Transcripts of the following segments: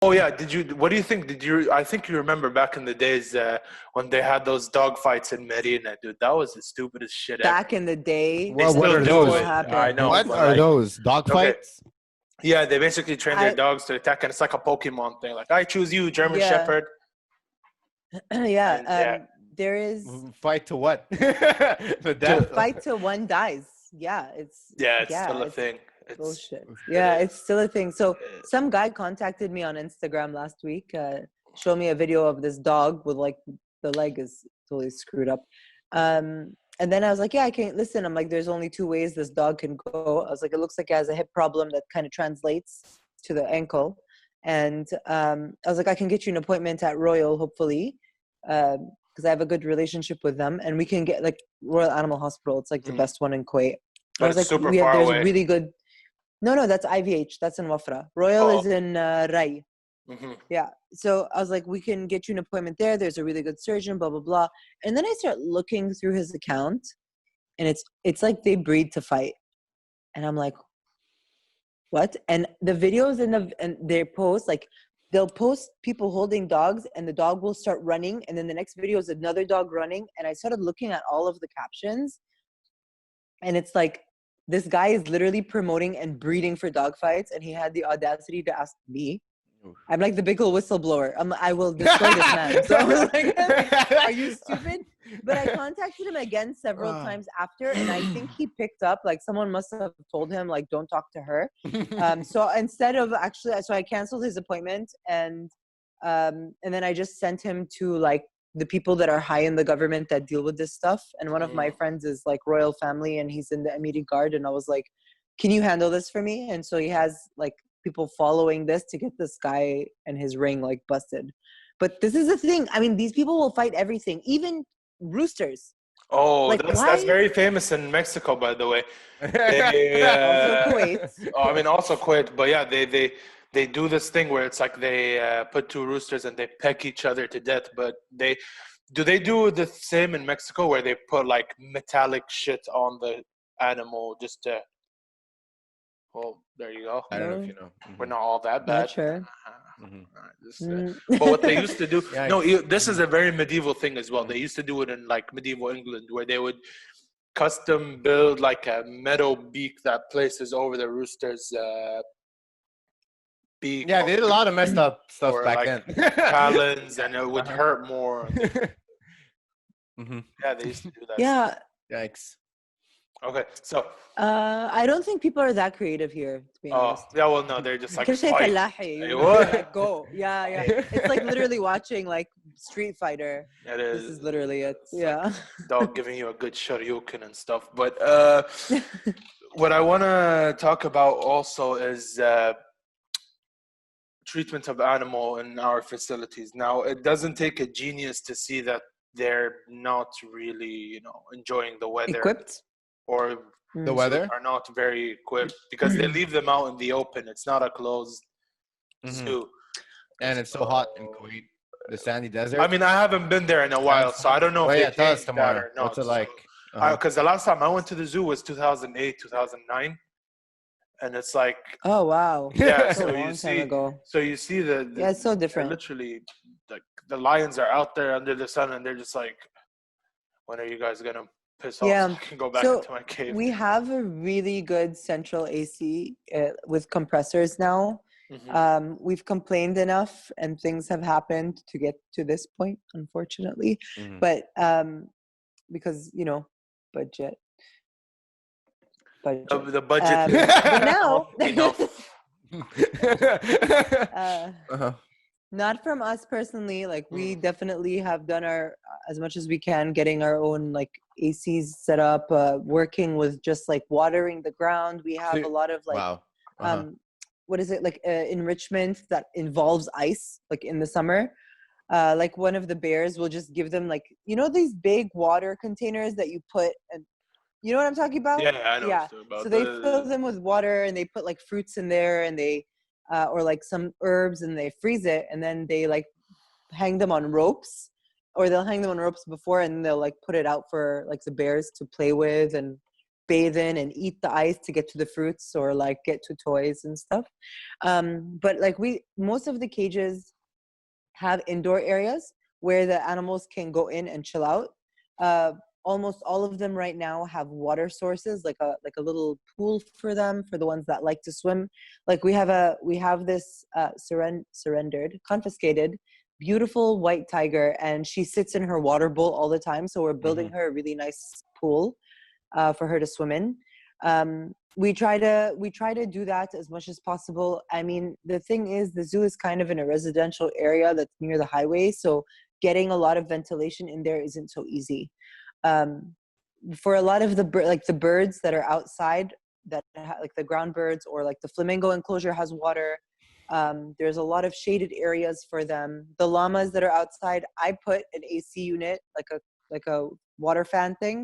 Oh yeah, what do you think? I think you remember back in the days when they had those dog fights in Medina, dude. That was the stupidest shit ever. Back in the day, They Well, what still are do those? it. I know, What but are like, those? Dog okay, fights? yeah, they basically train their I dogs to attack, and it's like a Pokemon thing. Like, I choose you, German yeah Shepherd, yeah. and yeah, There is Fight to what? The to death? fight till one dies. Yeah, yeah, it's still a it's thing. bullshit. It Yeah, it's is. still a thing. So some guy contacted me on Instagram last week, showed me a video of this dog with like the leg is totally screwed up. And then I was like, yeah, I can't listen. I'm like, there's only two ways this dog can go. I was like, it looks like it has a hip problem that kind of translates to the ankle. And I was like, I can get you an appointment at Royal, hopefully, because I have a good relationship with them, and we can get like Royal Animal Hospital. It's like the best one in Kuwait. I But was it's like, super far there's away. really good. No, that's IVH. That's in Wafra. Royal Oh, is in Rai. hmm Yeah. So I was like, we can get you an appointment there. There's a really good surgeon, blah, blah, blah. And then I start looking through his account, and it's like they breed to fight. And I'm like, what? And the videos and their posts, like they'll post people holding dogs and the dog will start running. And then the next video is another dog running. And I started looking at all of the captions, and it's like, this guy is literally promoting and breeding for dog fights, and he had the audacity to ask me. I'm like the big old whistleblower. I will destroy this man. So I was like, are you stupid? But I contacted him again several times after, and I think he picked up. Like someone must have told him, like, don't talk to her. So instead of actually, so I canceled his appointment, and then I just sent him to like the people that are high in the government that deal with this stuff. And one of my friends is like royal family, and he's in the Emiri Guard. And I was like, can you handle this for me? And so he has like people following this to get this guy and his ring like busted. But this is the thing. I mean, these people will fight everything, even roosters. oh, Like that's why? very famous in Mexico, by the way. They, Also Kuwait. I mean, also Kuwait, but yeah, they do this thing where it's like they put two roosters and they peck each other to death. But they do the same in Mexico where they put like metallic shit on the animal just to. Well, there you go. I don't know if you know. We're not all that bad. Not sure. But what they used to do, Yeah, no, this is a very medieval thing as well. They used to do it in like medieval England, where they would custom build like a metal beak that places over the rooster's beak. Yeah, they did a lot of messed up stuff or back like then. talons, and it would hurt more. Mhm. Yeah, they used to do that. Yeah. Yikes. Okay, so I don't think people are that creative here, to be honest. yeah, well, no, they're just like كل شيء fight. فلاحي, you know, What? like go. Yeah. It's like literally watching like Street Fighter. It This is literally it. Yeah. dog giving you a good shoryuken and stuff. But what I want to talk about also is treatment of animal in our facilities. Now, it doesn't take a genius to see that they're not really, enjoying the weather. Equipped. Or The weather? are not very equipped because they leave them out in the open. It's not a closed zoo. And it's so hot in Kuwait, the sandy desert. I mean, I haven't been there in a while, so I don't know if they tell us, changed that Tamara. or not. What's it like? Because the last time I went to the zoo was 2008, 2009. And it's like, Oh wow. yeah, That's a so long you time see, ago. it's so different. Literally, like the lions are out there under the sun, and they're just like, when are you guys gonna piss off so I can go back into my cave? We have a really good central AC with compressors now. We've complained enough, and things have happened to get to this point, unfortunately. But because budget. The budget. But now, not from us personally. Like we definitely have done our as much as we can, getting our own like ACs set up, working with just like watering the ground. We have a lot of like, what is it, like enrichment that involves ice, like in the summer. Like one of the bears will just give them like, these big water containers that you put, and you know what I'm talking about? Yeah, I know what you're talking about. So they fill them with water, and they put like fruits in there, and they or like some herbs, and they freeze it, and then they like hang them on ropes, or they'll hang them on ropes before, and they'll like put it out for like the bears to play with and bathe in and eat the ice to get to the fruits or like get to toys and stuff. But like most of the cages have indoor areas where the animals can go in and chill out. Almost all of them right now have water sources, like a little pool for them, for the ones that like to swim. Like we have this confiscated, beautiful white tiger, and she sits in her water bowl all the time. So we're building her a really nice pool for her to swim in. We try to do that as much as possible. I mean, the thing is, the zoo is kind of in a residential area that's near the highway, so getting a lot of ventilation in there isn't so easy. For a lot of the birds that are outside, like the ground birds, or like the flamingo enclosure has water. There's a lot of shaded areas for them. The llamas that are outside, I put an AC unit, like a water fan thing,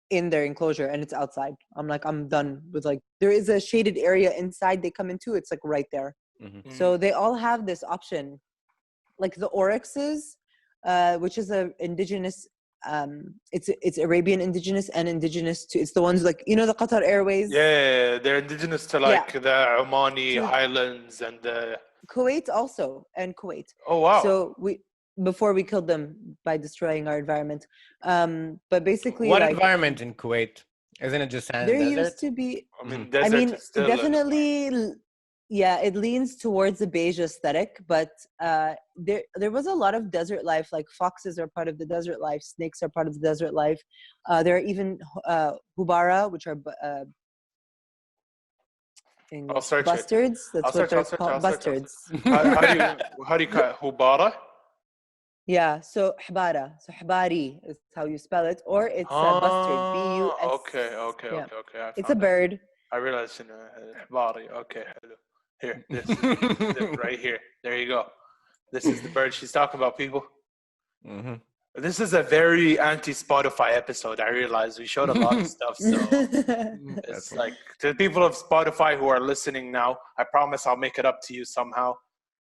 in their enclosure, and it's outside. I'm done with, like, there is a shaded area inside they come into. It's like right there. So they all have this option. Like the oryxes, which is a indigenous, it's Arabian indigenous and indigenous to, it's the ones like, you know, the Qatar Airways. Yeah, they're indigenous to like the Omani To Highlands and the Kuwait also, and Kuwait. Oh wow. So before we killed them by destroying our environment. But basically, what like, environment in Kuwait? Isn't it just sand there and desert? used to be, I mean, still definitely, yeah, it leans towards the beige aesthetic, but there was a lot of desert life. Like foxes are part of the desert life, snakes are part of the desert life. There are even hubara, which are bustards. That's what they're called, bustards. How do you call it? Hubara? Yeah, so hbara, so hbari is how you spell it, or it's bustard, B-U-S. Okay. It's a bird. I realized, hbari. Okay, hello. Here, this is right here. There you go. This is the bird she's talking about, people. This is a very anti-Spotify episode. I realize we showed a lot of stuff, so it's like, to the people of Spotify who are listening now, I promise I'll make it up to you somehow.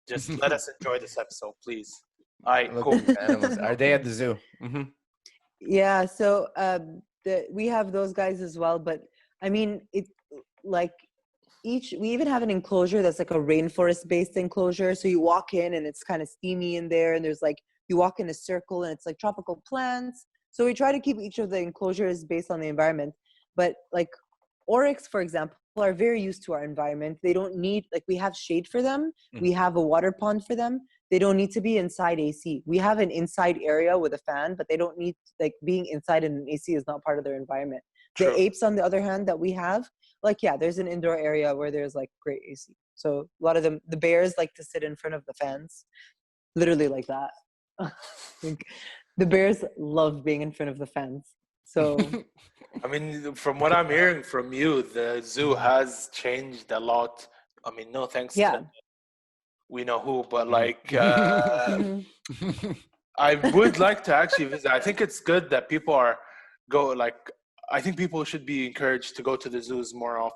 Just let us enjoy this episode, please. All right, cool. Animals. Are they at the zoo? Yeah, so we have those guys as well, but I mean, we even have an enclosure that's like a rainforest-based enclosure. So you walk in and it's kind of steamy in there, and there's like, you walk in a circle and it's like tropical plants. So we try to keep each of the enclosures based on the environment. But like oryx, for example, are very used to our environment. They don't need, like, we have shade for them. We have a water pond for them. They don't need to be inside AC. We have an inside area with a fan, but they don't need, like, being inside in an AC is not part of their environment. True. The apes, on the other hand, that we have, like, yeah, there's an indoor area where there's like great AC. So a lot of them, the bears like to sit in front of the fans, literally like that. The bears love being in front of the fans. So I mean, from what I'm hearing from you, the zoo has changed a lot. I mean, no thanks to we know who, but like I would like to actually visit. I think it's good that people I think people should be encouraged to go to the zoos more often.